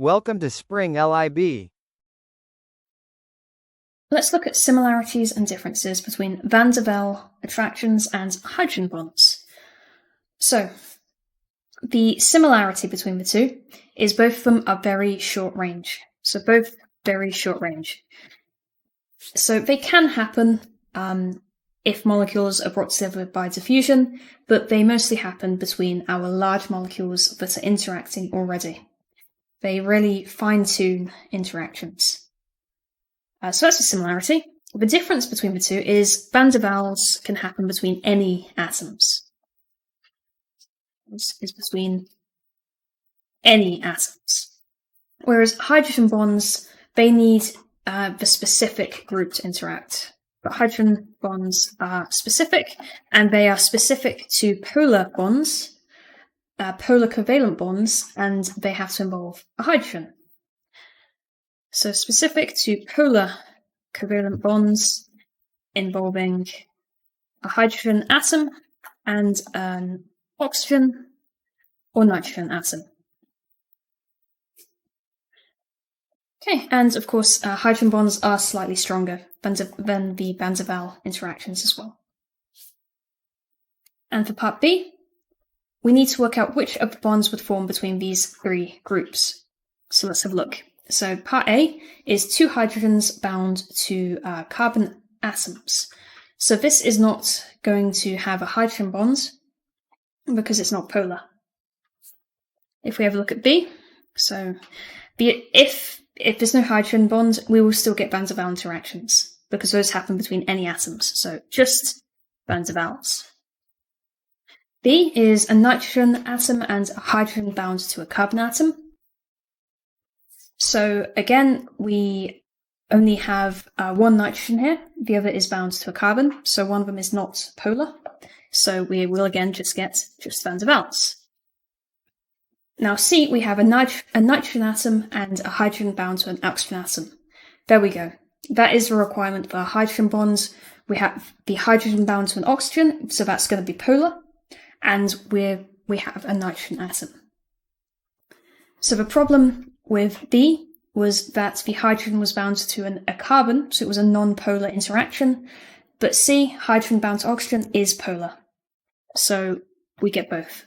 Welcome to springlib. Let's look at similarities and differences between van der Waals attractions and hydrogen bonds. So, the similarity between the two is both of them are very short range. So both very short range. So they can happen if molecules are brought together by diffusion, but they mostly happen between our large molecules that are interacting already. They really fine-tune interactions. So that's a similarity. The difference between the two is van der Waals can happen between any atoms. This is between any atoms. Whereas hydrogen bonds, they need the specific group to interact. But hydrogen bonds are specific, and they are specific to polar bonds, polar covalent bonds, and they have to involve a hydrogen. So specific to polar covalent bonds involving a hydrogen atom and an oxygen or nitrogen atom. Okay, and of course, hydrogen bonds are slightly stronger than the van der Waals interactions as well. And for part B, we need to work out which of the bonds would form between these three groups. So let's have a look. So part A is two hydrogens bound to carbon atoms. So this is not going to have a hydrogen bond because it's not polar. If we have a look at B, so if there's no hydrogen bond, we will still get van der Waals interactions because those happen between any atoms. So just van der Waals. B is a nitrogen atom and a hydrogen bound to a carbon atom. So again, we only have one nitrogen here. The other is bound to a carbon. So one of them is not polar. So we will again just get van der Waals. Now C, we have a nitrogen atom and a hydrogen bound to an oxygen atom. There we go. That is the requirement for hydrogen bonds. We have the hydrogen bound to an oxygen, so that's going to be polar, and we have a nitrogen atom. So the problem with B was that the hydrogen was bound to a carbon, so it was a non-polar interaction, but C, hydrogen bound to oxygen, is polar. So we get both.